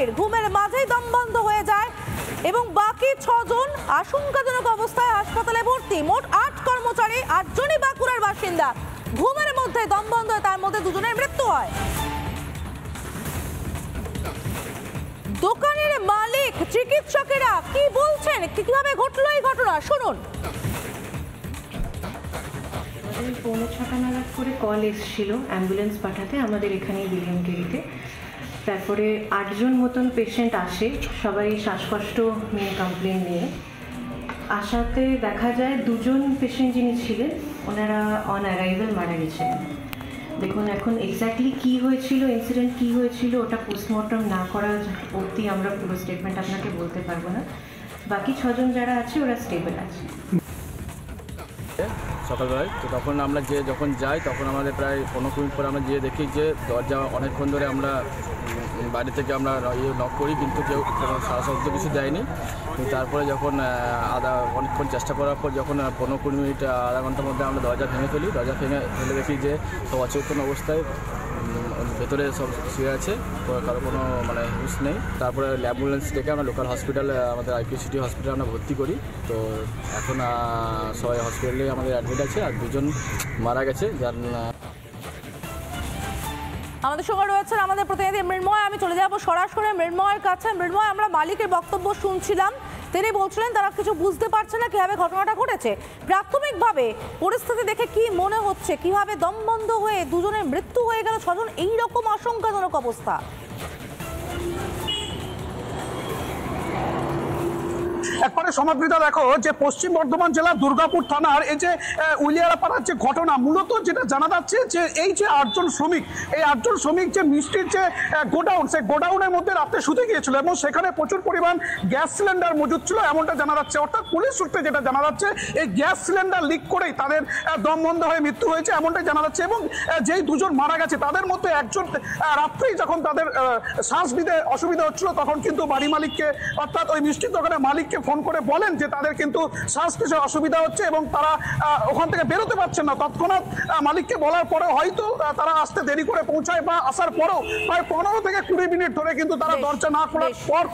কর্মচারীর ঘুমের মাঝেই দম বন্ধ হয়ে যায় এবং বাকি 6 জন আশঙ্কাজনক অবস্থায় হাসপাতালে ভর্তি। মোট 8 কর্মচারী, 8 জনই বাঁকুড়ার বাসিন্দা। ঘুমের মধ্যে দম বন্ধ হয়, তার মধ্যে 2 জনের মৃত্যু হয়। দোকানের মালিক, চিকিৎসকেরা কি বলছেন, কিভাবে ঘটলো এই ঘটনা, শুনুন। পৌনে 6টা নাগাদ করে কল এসেছিল অ্যাম্বুলেন্স পাঠাতে আমাদের এখানে বিলিয়নগিরিতে। তারপরে 8 জন মতন পেশেন্ট আসে, সবাই শ্বাসকষ্ট নিয়ে কমপ্লেন নিয়ে। আসাতে দেখা যায় 2 জন পেশেন্ট যিনি ছিলেন ওনারা অন অ্যারাইভাল মারা গেছিলেন। দেখুন এখন এক্স্যাক্টলি কী হয়েছিল, ইনসিডেন্ট কী হয়েছিল, ওটা পোস্টমর্টম না করা অবধি আমরা পুরো স্টেটমেন্ট আপনাকে বলতে পারবো না। বাকি 6 জন যারা আছে ওরা স্টেবল আছে। সকালবেলায় তো তখন আমরা যখন যাই তখন আমাদের প্রায় 15 মিনিট পরে আমরা যেয়ে দেখি যে দরজা অনেকক্ষণ ধরে আমরা বাড়ি থেকে আমরা নক করি, কিন্তু কেউ কোনো সারা শব্দ কিছু দেয়নি। তারপরে যখন অনেকক্ষণ চেষ্টা করার পর যখন 15-20 মিনিট আধা ঘন্টার মধ্যে আমরা দরজা ভেঙে ফেলি, দরজা ফেলে দেখি যে সব অচেতন অবস্থায় ভেতরে সব শুয়ে আছে, কারো কোনো হুঁশ নেই। তারপরে অ্যাম্বুলেন্স ডেকে আমরা লোকাল হসপিটাল, আমাদের আইপি সিটি হসপিটালে আমরা ভর্তি করি। তো এখন সবাই হসপিটালে আমাদের অ্যাডমিট আছে, আর 2 জন মারা গেছে। যার আমাদের সঙ্গে রয়েছেন আমাদের প্রতিনিধি মৃন্ময়। আমি চলে যাব সরাসরি মৃন্ময়ের কাছে। মৃন্ময়, আমরা মালিকের বক্তব্য শুনছিলাম, তিনি বলছিলেন তারা কিছু বুঝতে পারছে না কিভাবে ঘটনাটা ঘটেছে। প্রাথমিকভাবে পরিস্থিতি দেখে কি মনে হচ্ছে, কিভাবে দম বন্ধ হয়ে 2 জনের মৃত্যু হয়ে গেল, 6 জন এইরকম আশঙ্কাজনক অবস্থা? একবারে সমাদৃতা দেখো যে পশ্চিম বর্ধমান জেলার দুর্গাপুর থানার এই যে উলিয়ারাপাড়ার যে ঘটনা, মূলত যেটা জানা যাচ্ছে যে এই যে 8 জন শ্রমিক, এই 8 জন শ্রমিক যে মিষ্টির যে গোডাউন, সেই গোডাউনের মধ্যে রাতে শুতে গিয়েছিল এবং সেখানে প্রচুর পরিমাণ গ্যাস সিলিন্ডার মজুদ ছিল এমনটা জানা যাচ্ছে। অর্থাৎ পুলিশ সূত্রে যেটা জানা যাচ্ছে এই গ্যাস সিলিন্ডার লিক করেই তাদের দম বন্ধ হয়ে মৃত্যু হয়েছে এমনটাই জানা যাচ্ছে। এবং যেই 2 জন মারা গেছে তাদের মধ্যে একজন রাত্রেই যখন তাদের শ্বাস নিতে অসুবিধা হচ্ছিল তখন কিন্তু বাড়ি মালিককে, অর্থাৎ ওই মিষ্টির দোকানের মালিককে ফোন করে বলেন যে তাদের কিন্তু শ্বাস নিতে অসুবিধা হচ্ছে এবং তারা ওখান থেকে বেরোতে পারছেন না। তৎক্ষণাৎ মালিককে বলার পরে হয়তো তারা আসতে দেরি করে পৌঁছায়, বা আসার পরেও প্রায় 15 থেকে 20 মিনিট ধরে কিন্তু তারা দরজা না খোলার পর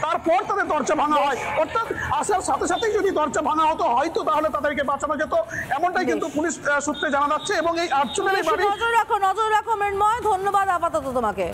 তারপর তাদের দরজা ভাঙা হয়। অর্থাৎ আসার সাথে সাথেই যদি দরজা ভাঙা হতো হয়তো তাহলে তাদেরকে বাঁচানো যেত, এমনটাই কিন্তু পুলিশ সূত্রে জানা যাচ্ছে। এবং এই 8 জনের বাড়ি নজর রাখো মৃন্ময়, ধন্যবাদ আপাতত তোমাকে।